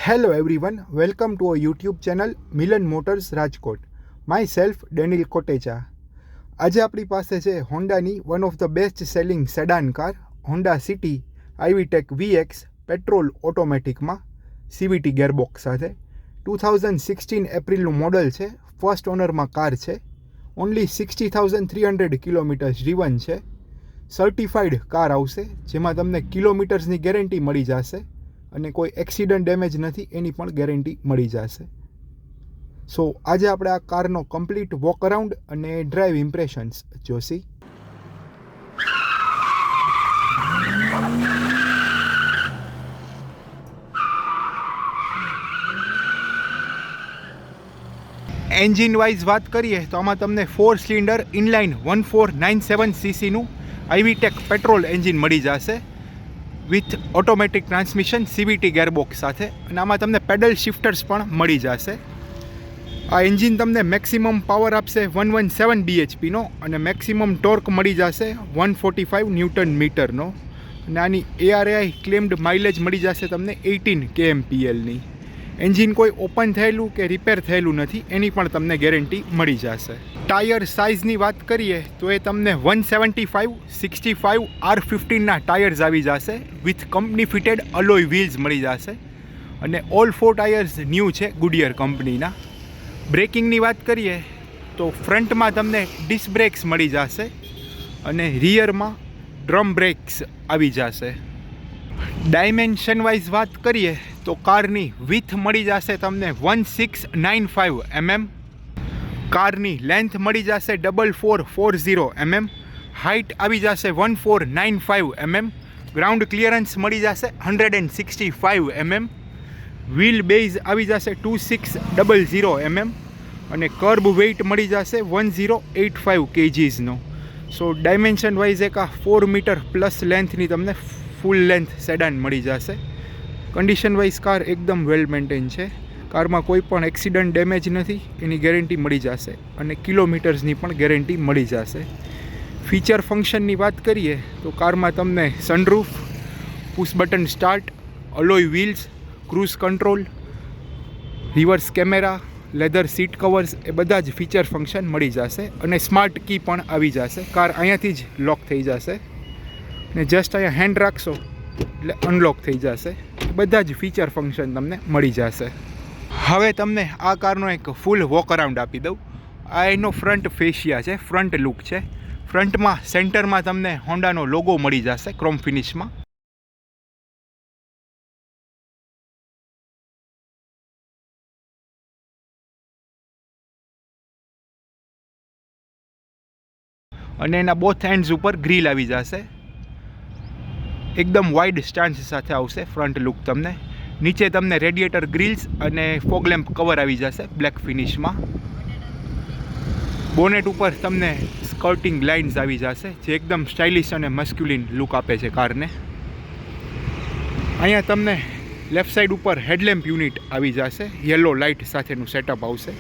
Hello everyone, welcome to our YouTube channel Milan Motors Rajkot. Myself Daniel Kotecha. આજે આપણી પાસે છે હોન્ડાની one of the best selling sedan car Honda City i-VTEC VX petrol ઓટોમેટિકમાં CVT gearbox સાથે 2016 એપ્રિલનું model છે. ફર્સ્ટ ઓનરમાં કાર છે. ઓનલી 60,300 કિલોમીટર્સ ડ્રીવન છે. સર્ટિફાઈડ કાર આવશે જેમાં તમને કિલોમીટર્સની ગેરંટી મળી જશે અને કોઈ એક્સિડન્ટ ડેમેજ નથી એની પણ ગેરંટી મળી જશે. સો આજે આપણે આ કારનો કમ્પ્લીટ વોક અરાઉન્ડ અને ડ્રાઈવ ઇમ્પ્રેશન્સ જોશી. એન્જિન વાઇઝ વાત કરીએ તો આમાં તમને 4 સિલિન્ડર ઇનલાઇન 1497 સીસીનું આઈવીટેક પેટ્રોલ એન્જિન મળી જશે with automatic transmission CVT gearbox સાથે, અને આમાં તમને પેડલ શિફ્ટર્સ પણ મળી જશે. આ એન્જિન તમને મેક્સિમમ પાવર આપશે 117 bhpનો અને મેક્સિમમ ટોર્ક મળી જશે 145 ન્યૂટન મીટરનો, અને આની ARAI ક્લેમ્ડ માઇલેજ મળી જશે તમને 18 kmplની. એન્જિન કોઈ ઓપન થયેલું કે રિપેર થયેલું નથી એની પણ તમને ગેરંટી મળી જશે. ટાયર સાઇઝની વાત કરીએ તો એ તમને 175/65 R15ના ટાયર્સ આવી જશે વિથ કંપની ફિટેડ અલોય વ્હીલ્સ મળી જશે, અને ઓલ 4 ટાયર્સ ન્યૂ છે ગુડિયર કંપનીના. બ્રેકિંગની વાત કરીએ તો ફ્રન્ટમાં તમને ડિસ્ક બ્રેક્સ મળી જશે અને રિયરમાં ડ્રમ બ્રેક્સ આવી જશે. ડાયમેન્શન વાઇઝ વાત કરીએ તો કારની વિથ મળી જશે તમને 1695 mm, કારની લેન્થ મળી જશે 4440 mm, હાઇટ આવી જશે 1495 mm, ગ્રાઉન્ડ ક્લિયરન્સ મળી જશે 165 mm, વ્હીલ બેઝ આવી જશે 2600 mm, અને કર્બ વેઇટ મળી જશે 1085 kgsનો. સો ડાયમેન્શન વાઇઝ એક આ 4 મીટર પ્લસ લેન્થની તમને ફૂલ લેન્થ સેડાન મળી જશે. કન્ડિશન વાઇઝ કાર એકદમ વેલ મેન્ટેન છે. કારમાં કોઈ પણ એક્સિડન્ટ ડેમેજ નથી એની ગેરંટી મળી જશે, અને કિલોમીટર્સની પણ ગેરંટી મળી જશે. ફીચર ફંક્શનની વાત કરીએ તો કારમાં તમને sunroof, push button start, alloy wheels, cruise control, reverse camera, leather seat covers એ બધા જ ફીચર ફંક્શન મળી જશે, અને સ્માર્ટ કી પણ આવી જશે. કાર અહીંયાથી જ લોક થઈ જશે ને જસ્ટ અહીંયા હેન્ડ રાખશો એટલે અનલોક થઈ જશે. બધા જ ફીચર ફંક્શન તમને મળી જશે. હવે તમને આ કારનો એક ફૂલ વોક અરાઉન્ડ આપી દઉં. આ એનો ફ્રન્ટ ફેશિયા છે, ફ્રન્ટ લુક છે. ફ્રન્ટમાં સેન્ટરમાં તમને હોન્ડાનો લોગો મળી જશે ક્રોમ ફિનિશમાં. અને એના બોથ એન્ડ્સ ઉપર ગ્રીલ આવી જશે. એકદમ વાઇડ સ્ટાન્સ સાથે આવશે ફ્રન્ટ લુક તમને. નીચે તમને રેડિએટર ગ્રીલ્સ અને ફોગ લેમ્પ કવર આવી જશે બ્લેક ફિનિશમાં. બોનેટ ઉપર તમને સ્કર્ટિંગ લાઇન્સ આવી જશે જે એકદમ સ્ટાઇલિશ અને મસ્ક્યુલિન લુક આપે છે કારને. અહીંયા તમને લેફ્ટ સાઈડ ઉપર હેડલેમ્પ યુનિટ આવી જશે, યલો લાઇટ સાથેનું સેટઅપ આવશે.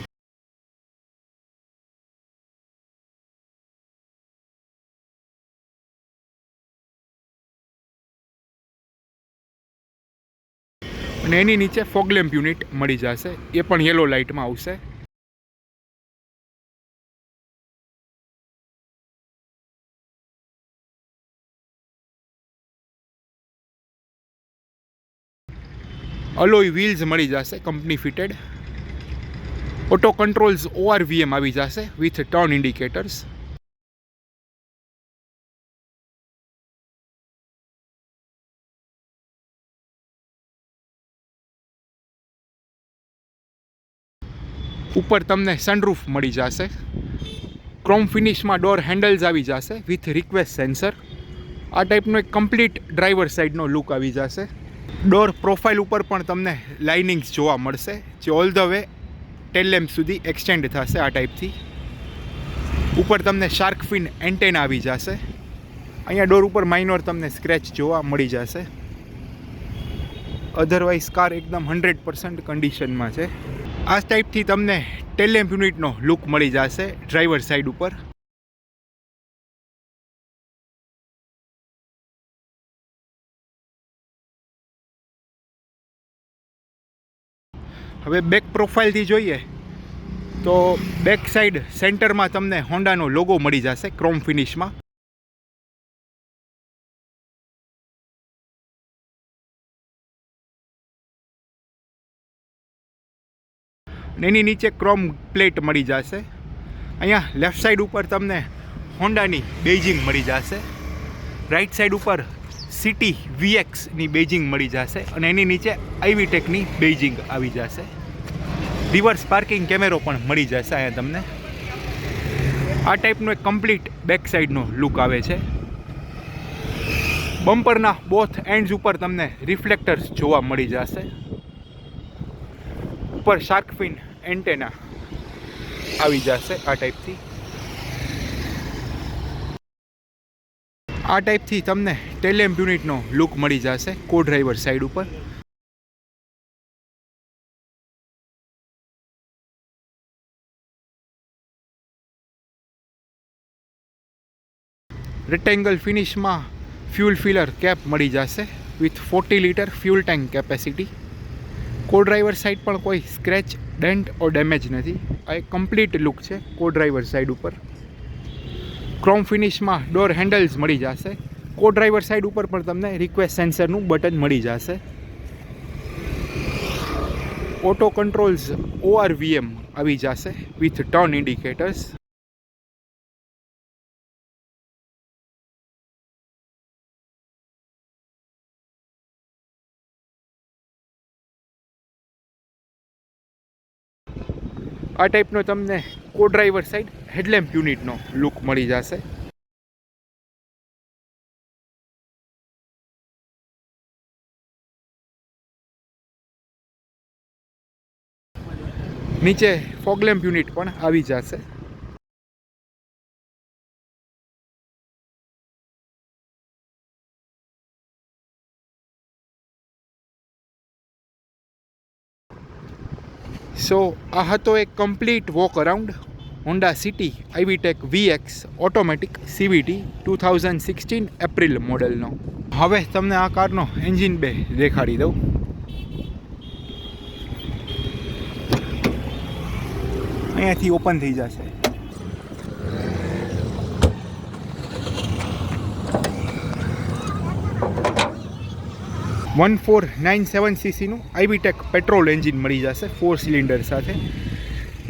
અને એની નીચે ફોગ લેમ્પ યુનિટ મળી જશે, એ પણ યલો લાઇટમાં આવશે. અલોય વ્હીલ્સ મળી જશે company fitted. Auto controls ORVM આવી જશે વિથ ટર્ન ઇન્ડિકેટર્સ. ઉપર તમને સનરૂફ મળી જશે. ક્રોમ ફિનિશમાં ડોર હેન્ડલ્સ આવી જશે વિથ રિક્વેસ્ટ સેન્સર. આ ટાઈપનો એક કમ્પ્લીટ ડ્રાઈવર સાઈડનો લુક આવી જશે. ડોર પ્રોફાઇલ ઉપર પણ તમને લાઇનિંગ્સ જોવા મળશે જે all the way tail lamp સુધી એક્સટેન્ડ થશે. આ ટાઈપથી ઉપર તમને શાર્ક ફિન એન્ટેના આવી જશે. અહીંયા ડોર ઉપર માઇનોર તમને સ્ક્રેચ જોવા મળી જશે. અધરવાઇઝ કાર એકદમ 100% કન્ડિશનમાં છે. આ ટાઈપથી તમને ટેલ લેમ્પ યુનિટનો લુક મળી જશે ડ્રાઈવર સાઈડ ઉપર. હવે બેક પ્રોફાઇલથી જોઈએ તો બેક સાઈડ સેન્ટરમાં તમને હોન્ડાનો લોગો મળી જશે ક્રોમ ફિનિશમાં. એની નીચે ક્રોમ પ્લેટ મળી જશે. અહીંયા લેફ્ટ સાઈડ ઉપર તમને હોન્ડાની બેઇજિંગ મળી જશે. રાઈટ સાઈડ ઉપર સિટી VXની બેઇજિંગ મળી જશે અને એની નીચે આઈવીટેકની બેઇજિંગ આવી જશે. રિવર્સ પાર્કિંગ કેમેરો પણ મળી જશે અહીંયા તમને. આ ટાઈપનો એક કમ્પ્લીટ બેક સાઈડનો લુક આવે છે. બમ્પરના બોથ એન્ડ્સ ઉપર તમને રિફ્લેક્ટર્સ જોવા મળી જશે. ઉપર શાર્ક ફિન એન્ટેના આવી જશે આ ટાઈપથી. આ ટાઈપથી તમને ટેલ લેમ્પ યુનિટનો લુક મળી જશે કો ડ્રાઈવર સાઈડ ઉપર. રેક્ટેંગલ ફિનિશમાં ફ્યુલ ફિલર કેપ મળી જશે with 40 litre fuel tank capacity. કો ડ્રાઈવર સાઈડ પણ કોઈ સ્ક્રેચ, ડેન્ટ ઓર ડેમેજ નથી. આ એક કમ્પ્લીટ લુક છે કો ડ્રાઈવર સાઈડ ઉપર. ક્રોમ ફિનિશમાં ડોર હેન્ડલ્સ મળી જશે. કો ડ્રાઈવર સાઈડ ઉપર પણ તમને રિક્વેસ્ટ સેન્સરનું બટન મળી જશે. ઓટો કંટ્રોલ્સ ORVM આવી જશે વિથ ટર્ન ઇન્ડિકેટર્સ. આ ટાઈપનો તમને કો ડ્રાઈવર સાઈડ હેડલેમ્પ યુનિટનો લુક મળી જશે. નીચે ફોગ લેમ્પ યુનિટ પણ આવી જશે. સો આ હતો એક complete walk around Honda City i-VTEC VX automatic CVT 2016 April મોડેલનો. હવે તમને આ કારનો એન્જિન બે દેખાડી દઉં. અહીંયાથી ઓપન થઈ જશે. $1497cc આઈવીટેક પેટ્રોલ એન્જિન મળી જશે 4 સિલિન્ડર સાથે.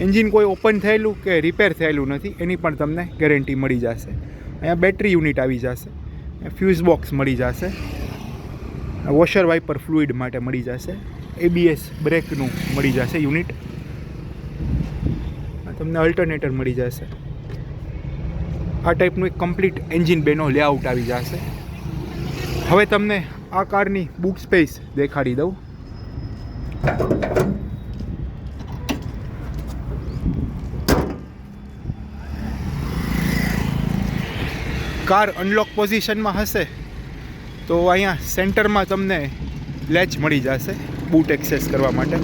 એન્જિન કોઈ ઓપન થયેલું કે રિપેર થયેલું નથી એની પણ તમને ગેરંટી મળી જશે. અહીંયા બેટરી યુનિટ આવી જશે. ફ્યુઝ બોક્સ મળી જશે. વોશર વાઇપર ફ્લુઇડ માટે મળી જશે. ABS બ્રેકનું મળી જશે યુનિટ. તમને અલ્ટરનેટર મળી જશે. આ ટાઈપનું એક કમ્પ્લીટ એન્જિન બેનો લેઆઉટ આવી જશે. હવે તમને આ કારની બુક સ્પેસ દેખાડી દઉં. કાર અનલોક પોઝિશનમાં હશે તો અહીંયા સેન્ટરમાં તમને લેચ મળી જશે બૂટ એક્સેસ કરવા માટે.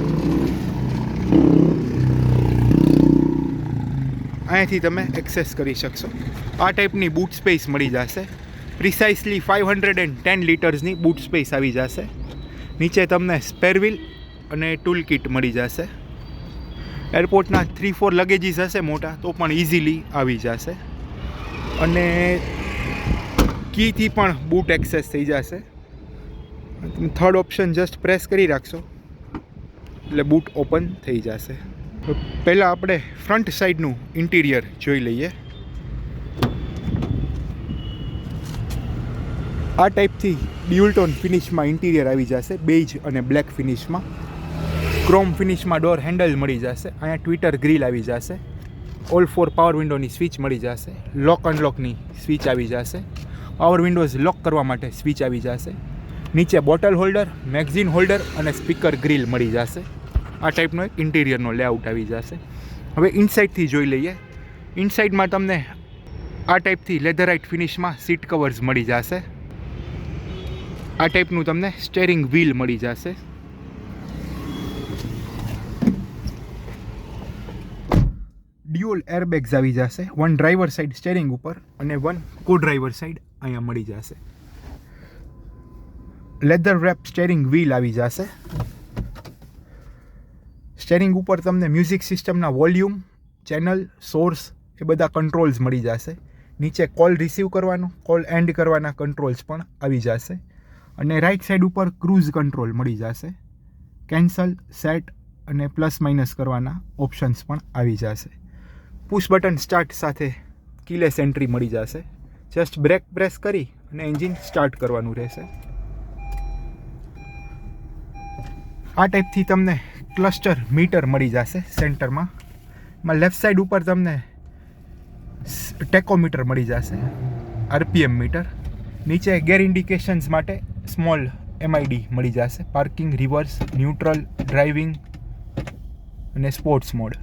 અહીંયાથી તમે એક્સેસ કરી શકશો. આ ટાઈપની બૂટ સ્પેસ મળી જશે. પ્રિસાઇસલી 510 લીટર્સની બૂટ સ્પેસ આવી જશે. નીચે તમને સ્પેર વ્હીલ અને ટૂલ કિટ મળી જશે. એરપોર્ટના 3-4 લગેજીસ હશે મોટા તો પણ ઇઝીલી આવી જશે. અને કીથી પણ બૂટ એક્સેસ થઈ જશે. તમે થર્ડ ઓપ્શન જસ્ટ પ્રેસ કરી રાખશો એટલે બૂટ ઓપન થઈ જશે. પહેલાં આપણે ફ્રન્ટ સાઈડનું ઇન્ટિરિયર જોઈ લઈએ. આ ટાઈપથી ડ્યુઅલ ટોન ફિનિશમાં ઇન્ટિરિયર આવી જશે. બેજ અને બ્લેક ફિનિશમાં. ક્રોમ ફિનિશમાં ડોર હેન્ડલ મળી જશે. અહીંયા ટ્વિટર ગ્રીલ આવી જશે. ઓલ 4 પાવર વિન્ડોની સ્વિચ મળી જશે. લોક અનલોકની સ્વિચ આવી જશે. પાવર વિન્ડોઝ લોક કરવા માટે સ્વિચ આવી જશે. નીચે બોટલ હોલ્ડર, મેગઝીન હોલ્ડર અને સ્પીકર ગ્રીલ મળી જશે. આ ટાઈપનો એક ઇન્ટિરિયરનો લેઆઉટ આવી જશે. હવે ઇનસાઇડથી જોઈ લઈએ. ઇનસાઇડમાં તમને આ ટાઈપથી લેધરાઇટ ફિનિશમાં સીટ કવર્સ મળી જશે. આ ટાઈપનું તમને સ્ટેરિંગ વ્હીલ મળી જશે. ડ્યુઅલ એરબેગ્સ આવી જશે. વન ડ્રાઈવર સાઈડ સ્ટેરિંગ ઉપર અને વન કો ડ્રાઈવર સાઈડ અહીંયા મળી જશે. લેધર રેપ સ્ટેરિંગ વ્હીલ આવી જશે. સ્ટેરિંગ ઉપર તમને મ્યુઝિક સિસ્ટમના વોલ્યુમ, ચેનલ, સોર્સ એ બધા કંટ્રોલ્સ મળી જશે. નીચે કોલ રિસીવ કરવાનો, કોલ એન્ડ કરવાના કંટ્રોલ્સ પણ આવી જશે. અને રાઈટ સાઈડ ઉપર ક્રૂઝ કંટ્રોલ મળી જશે. કેન્સલ, સેટ અને પ્લસ માઇનસ કરવાના ઓપ્શન્સ પણ આવી જશે. પુશ બટન સ્ટાર્ટ સાથે કીલેસ એન્ટ્રી મળી જશે. જસ્ટ બ્રેક પ્રેસ કરી અને એન્જિન સ્ટાર્ટ કરવાનું રહેશે. આ ટાઈપથી તમને ક્લસ્ટર મીટર મળી જશે સેન્ટરમાં. એમાં લેફ્ટ સાઈડ ઉપર તમને ટેકોમીટર મળી જશે, આરપીએમ મીટર. નીચે ગેર ઇન્ડિકેશન્સ માટે સ્મોલ MID મળી જશે, પાર્કિંગ, રિવર્સ, ન્યુટ્રલ, ડ્રાઇવિંગ અને સ્પોર્ટ્સ મોડ.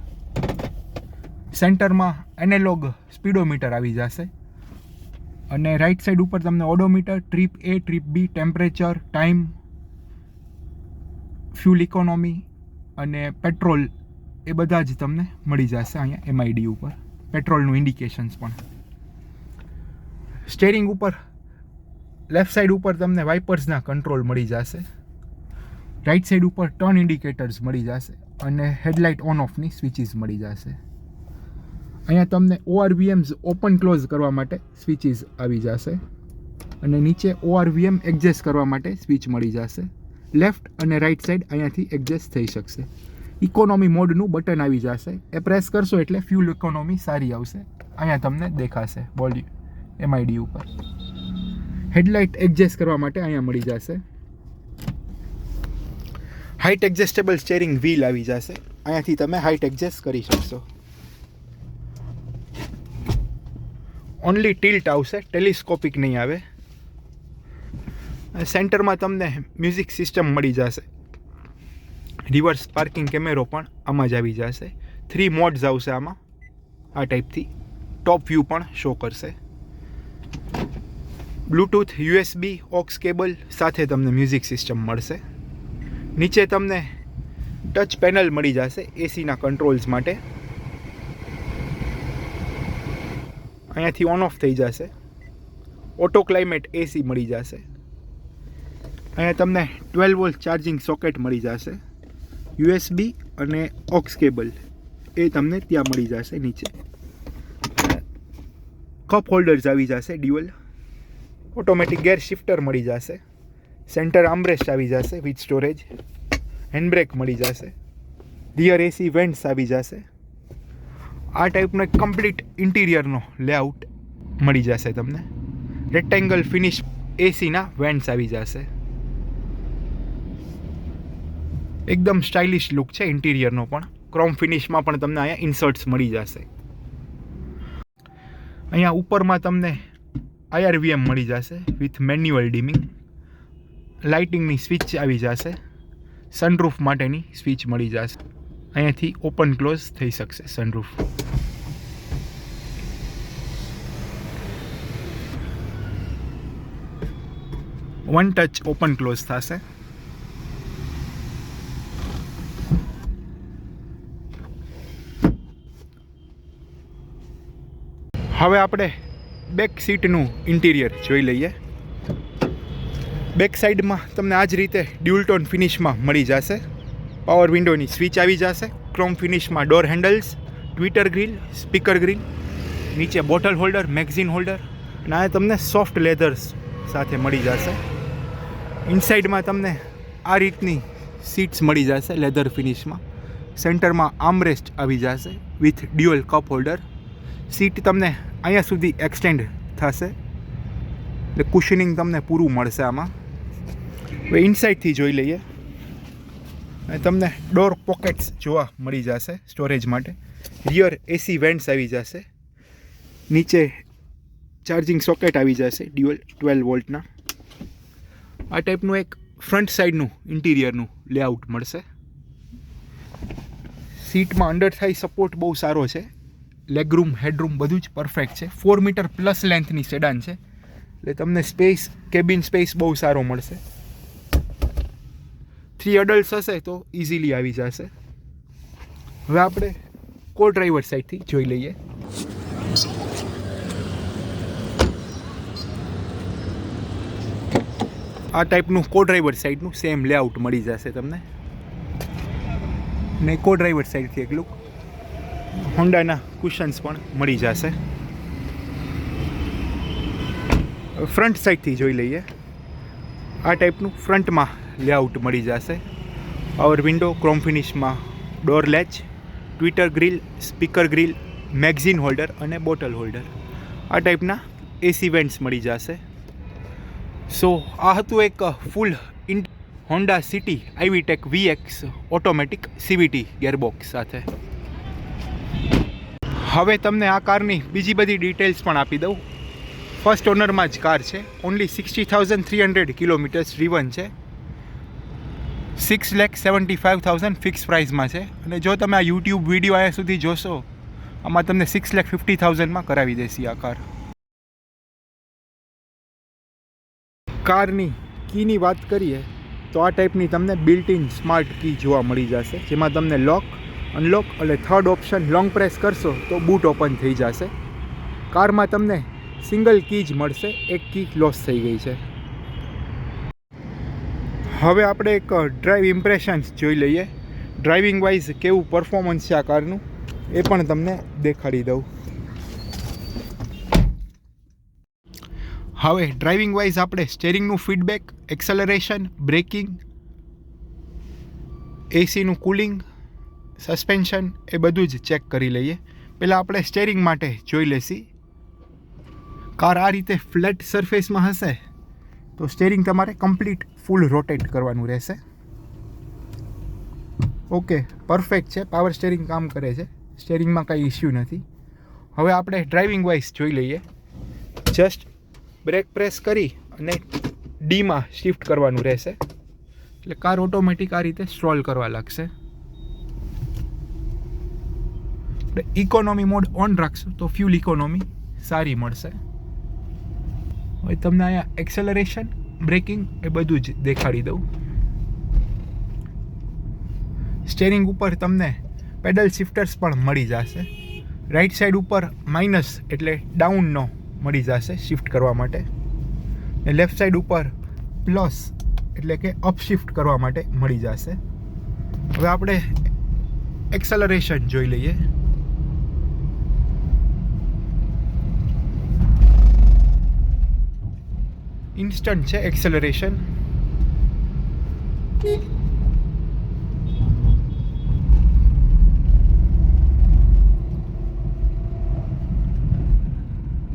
સેન્ટરમાં એનાલોગ સ્પીડોમીટર આવી જશે. અને રાઈટ સાઈડ ઉપર તમને odometer, trip A, trip B, temperature, time, fuel economy અને પેટ્રોલ એ બધા જ તમને મળી જશે અહીંયા MID ઉપર. પેટ્રોલનું ઇન્ડિકેશન્સ પણ. સ્ટેરિંગ ઉપર લેફ્ટ સાઈડ ઉપર તમને વાઇપર્સના કંટ્રોલ મળી જશે. રાઈટ સાઈડ ઉપર ટર્ન ઇન્ડિકેટર્સ મળી જશે અને હેડલાઇટ ઓન ઓફની સ્વિચીસ મળી જશે. અહીંયા તમને ORVMs ઓપન ક્લોઝ કરવા માટે સ્વિચીસ આવી જશે. અને નીચે ORVM એડજસ્ટ કરવા માટે સ્વિચ મળી જશે. લેફ્ટ અને રાઈટ સાઈડ અહીંયાથી એડજસ્ટ થઈ શકશે. ઇકોનોમી મોડનું બટન આવી જશે. એ પ્રેસ કરશો એટલે ફ્યુલ ઇકોનોમી સારી આવશે. અહીંયા તમને દેખાશે MID ઉપર. હેડલાઇટ એડજસ્ટ કરવા માટે અહીંયા મળી જશે. હાઇટ એડજસ્ટેબલ સ્ટેરિંગ વ્હીલ આવી જશે. અહીંયાથી તમે હાઇટ એડજસ્ટ કરી શકશો. ઓનલી ટિલ્ટ આવશે, ટેલિસ્કોપિક નહીં આવે. સેન્ટરમાં તમને મ્યુઝિક સિસ્ટમ મળી જશે. રિવર્સ પાર્કિંગ કેમેરો પણ આમાં જ આવી જશે. 3 મોડ્સ આવશે આમાં. આ ટાઈપથી ટોપ વ્યૂ પણ શો કરશે. બ્લૂટૂથ, USB, ઓક્સ કેબલ સાથે તમને મ્યુઝિક સિસ્ટમ મળશે. નીચે તમને ટચ પેનલ મળી જશે એસીના કંટ્રોલ્સ માટે. અહીંયાથી ઓન ઓફ થઈ જશે. ઓટો ક્લાઇમેટ AC મળી જશે. અહીંયા તમને 12 વોલ્ટ ચાર્જિંગ સોકેટ મળી જશે. USB અને ઓક્સ કેબલ એ તમને ત્યાં મળી જશે નીચે. કપ હોલ્ડર્સ આવી જશે ડ્યુઅલ. ઓટોમેટિક ગેર શિફ્ટર મળી જશે. સેન્ટર આર્મરેસ્ટ આવી જશે વિથ સ્ટોરેજ. હેન્ડબ્રેક મળી જશે. રિયર AC વેન્ટ્સ આવી જશે. આ ટાઈપનો એક કમ્પ્લીટ ઇન્ટિરિયરનો લેઆઉટ મળી જશે તમને. રેક્ટેંગલ ફિનિશ એસીના વેન્ટ્સ આવી જશે. એકદમ સ્ટાઇલિશ લુક છે ઇન્ટિરિયરનો પણ. ક્રોમ ફિનિશમાં પણ તમને અહીંયા ઇન્સર્ટ્સ મળી જશે. અહીંયા ઉપરમાં તમને IRVM મળી જશે વિથ મેન્યુઅલ ડીમિંગ. લાઇટિંગની સ્વિચ આવી જશે. સનરૂફ માટેની સ્વિચ મળી જશે. અહીંયાથી ઓપન ક્લોઝ થઈ શકશે sunroof. One touch open close થશે. હવે આપણે બેક સીટનું ઇન્ટિરિયર જોઈ લઈએ. બેક સાઈડમાં તમને આ જ રીતે ડ્યુઅલ ટોન ફિનિશમાં મળી જશે. પાવર વિન્ડોની સ્વિચ આવી જશે. ક્રોમ ફિનિશમાં door handles, tweeter grille, speaker grille, નીચે બોટલ હોલ્ડર, મેગઝીન હોલ્ડર અને આ તમને સોફ્ટ લેધર્સ સાથે મળી જશે. ઇનસાઇડમાં તમને આ રીતની સીટ્સ મળી જશે લેધર ફિનિશમાં. સેન્ટરમાં આર્મરેસ્ટ આવી જશે with dual cup holder. Seat તમને અહીંયા સુધી એક્સટેન્ડ થશે એટલે કુશનિંગ તમને પૂરું મળશે આમાં. હવે ઇનસાઇડથી જોઈ લઈએ. અને તમને ડોર પોકેટ્સ જોવા મળી જશે સ્ટોરેજ માટે. રિયર AC વેન્ટ્સ આવી જશે. નીચે ચાર્જિંગ સોકેટ આવી જશે ડ્યુઅલ 12 વોલ્ટના. આ ટાઈપનું એક ફ્રન્ટ સાઈડનું ઇન્ટિરિયરનું લેઆઉટ મળશે. સીટમાં અંડર થાઈ સપોર્ટ બહુ સારો છે. લેગરૂમ, હેડરૂમ બધું જ પરફેક્ટ છે. 4 મીટર પ્લસ લેન્થની સેડાન છે એટલે તમને સ્પેસ, કેબિન સ્પેસ બહુ સારો મળશે. 3 અડલ્ટ્સ હશે તો ઇઝીલી આવી જશે. હવે આપણે કો ડ્રાઈવર સાઈડથી જોઈ લઈએ. આ ટાઈપનું કો ડ્રાઈવર સાઈડનું સેમ લેઆઉટ મળી જશે તમને. ને કો ડ્રાઈવર સાઈડથી એક લુક. હોન્ડાના કુશન્સ પણ મળી જશે. ફ્રન્ટ સાઈડથી જોઈ લઈએ. આ ટાઈપનું ફ્રન્ટમાં લેઆઉટ મળી જશે. પાવર વિન્ડો, ક્રોમ ફિનિશમાં door latch, tweeter grille, speaker grille, magazine holder અને બોટલ હોલ્ડર. આ ટાઈપના એસી વેન્ટ્સ મળી જશે. સો આ હતું એક full Honda City i-VTEC VX automatic CVT gearbox સાથે. હવે તમને આ કારની બીજી બધી ડિટેલ્સ પણ આપી દઉં. ફર્સ્ટ ઓનરમાં જ કાર છે. ઓનલી 60,300 કિલોમીટર્સ ડ્રીવન છે. 6,75,000 ફિક્સ પ્રાઇસમાં છે. અને જો તમે આ યુટ્યુબ વિડીયો અહીંયા સુધી જોશો, આમાં તમને 6,50,000માં કરાવી દેશે આ કાર. કારની કીની વાત કરીએ તો આ ટાઈપની તમને બિલ્ટ ઇન સ્માર્ટ કી જોવા મળી જશે, જેમાં તમને લોક, અનલોક અને થર્ડ ઓપ્શન લોંગ પ્રેસ કરશો તો બૂટ ઓપન થઈ જશે. કારમાં તમને સિંગલ કી જ મળશે, એક કી લોસ થઈ ગઈ છે. હવે આપણે એક ડ્રાઈવ ઇમ્પ્રેશન્સ જોઈ લઈએ. ડ્રાઇવિંગ વાઇઝ કેવું પરફોર્મન્સ છે આ કારનું એ પણ તમને દેખાડી દઉં. હવે ડ્રાઇવિંગ વાઇઝ આપણે સ્ટેરિંગનું ફીડબેક, એક્સેલરેશન, બ્રેકિંગ, એસીનું કુલિંગ, સસ્પેન્શન એ બધું જ ચેક કરી લઈએ. પહેલાં આપણે સ્ટેરિંગ માટે જોઈ લેશી. કાર આ રીતે ફ્લેટ સરફેસમાં હશે તો સ્ટેરિંગ તમારે કમ્પ્લીટ ફૂલ રોટેટ કરવાનું રહેશે. ઓકે, પરફેક્ટ છે. પાવર સ્ટેરિંગ કામ કરે છે. સ્ટેરિંગમાં કાંઈ ઇસ્યુ નથી. હવે આપણે ડ્રાઇવિંગ વાઇઝ જોઈ લઈએ. જસ્ટ બ્રેક પ્રેસ કરી અને ડીમાં શિફ્ટ કરવાનું રહેશે એટલે કાર ઓટોમેટિક આ રીતે સ્ટ્રોલ કરવા લાગશે. ઇકોનોમી મોડ ઓન રાખશો તો ફ્યુલ ઇકોનોમી સારી મળશે. હવે તમને અહીંયા એક્સેલરેશન, બ્રેકિંગ એ બધું જ દેખાડી દઉં. સ્ટેરિંગ ઉપર તમને પેડલ શિફ્ટર્સ પણ મળી જશે. રાઈટ સાઈડ ઉપર માઇનસ એટલે ડાઉનનો મળી જશે શિફ્ટ કરવા માટે. ને લેફ્ટ સાઈડ ઉપર પ્લસ એટલે કે અપ શિફ્ટ કરવા માટે મળી જશે. હવે આપણે એક્સેલરેશન જોઈ લઈએ. ઇન્સ્ટન્ટ છે acceleration.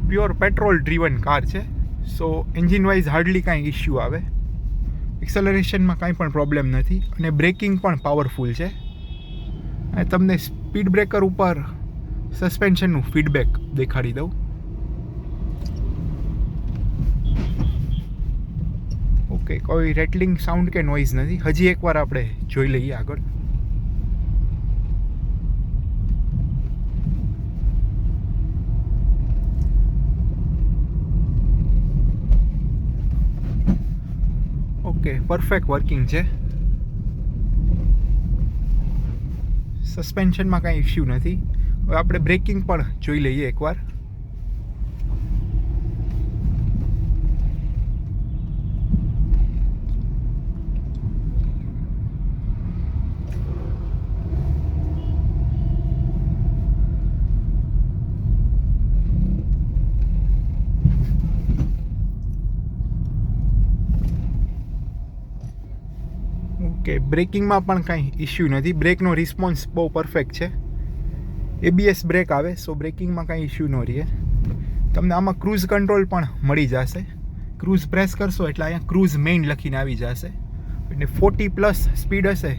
Pure petrol driven car છે. સો એન્જિન વાઇઝ હાર્ડલી કાંઈ ઇશ્યુ આવે. એક્સેલરેશનમાં કાંઈ પણ પ્રોબ્લેમ નથી. અને બ્રેકિંગ પણ પાવરફુલ છે. અને તમને સ્પીડ બ્રેકર ઉપર સસ્પેન્શનનું ફીડબેક દેખાડી દઉં. ઓકે, કોઈ રેટલિંગ સાઉન્ડ કે નોઇઝ નથી. હજી એકવાર આપણે જોઈ લઈએ આગળ. ઓકે, પરફેક્ટ વર્કિંગ છે. સસ્પેન્શનમાં કાંઈ ઇશ્યુ નથી. હવે આપણે બ્રેકિંગ પણ જોઈ લઈએ એકવાર. ઓકે, બ્રેકિંગમાં પણ કાંઈ ઇશ્યુ નથી. બ્રેકનો રિસ્પોન્સ બહુ પરફેક્ટ છે. ABS બ્રેક આવે સો બ્રેકિંગમાં કાંઈ ઇશ્યુ ન રહે. તમને આમાં ક્રૂઝ કંટ્રોલ પણ મળી જશે. ક્રૂઝ પ્રેસ કરશો એટલે અહીંયા ક્રૂઝ મેઇન લખીને આવી જશે. એટલે 40+ સ્પીડ હશે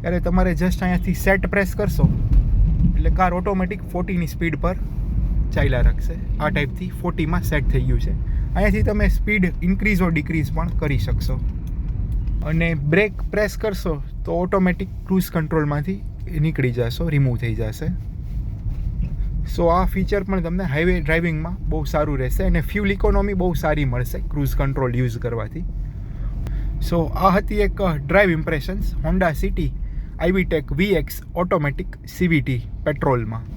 ત્યારે તમારે જસ્ટ અહીંયાથી સેટ પ્રેસ કરશો એટલે કાર ઓટોમેટિક 40ની સ્પીડ પર ચાલ્યા રાખશે. આ ટાઈપથી 40માં સેટ થઈ ગયું છે. અહીંયાથી તમે સ્પીડ ઇન્ક્રીઝ ઓર ડિક્રીઝ પણ કરી શકશો. અને બ્રેક પ્રેસ કરશો તો ઓટોમેટિક ક્રૂઝ કંટ્રોલમાંથી નીકળી જશો, રિમૂવ થઈ જશે. સો આ ફીચર પણ તમને હાઈવે ડ્રાઇવિંગમાં બહુ સારું રહેશે અને ફ્યુલ ઇકોનોમી બહુ સારી મળશે ક્રૂઝ કંટ્રોલ યુઝ કરવાથી. સો આ હતી એક drive impressions Honda City i-VTEC VX automatic CVT પેટ્રોલમાં.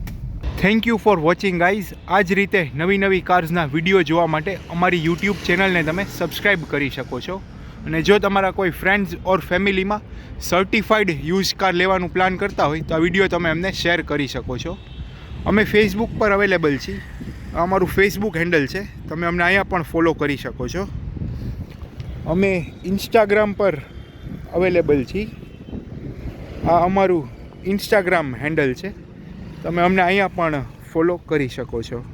Thank you for watching guys. આ જ રીતે નવી કાર્સના વિડીયો જોવા માટે અમારી યુટ્યુબ ચેનલને તમે સબસ્ક્રાઈબ કરી શકો છો. અને જો તમારા કોઈ ફ્રેન્ડ્સ ઓર ફેમિલીમાં સર્ટિફાઈડ યુઝ કાર લેવાનું પ્લાન કરતા હોય તો આ વિડીયો તમે એમને શેર કરી શકો છો. અમે ફેસબુક પર અવેલેબલ છીએ. આ અમારું ફેસબુક હેન્ડલ છે, તમે અમને અહીંયા પણ ફોલો કરી શકો છો. અમે ઇન્સ્ટાગ્રામ પર અવેલેબલ છીએ. આ અમારું ઇન્સ્ટાગ્રામ હેન્ડલ છે, તમે અમને અહીંયા પણ ફોલો કરી શકો છો.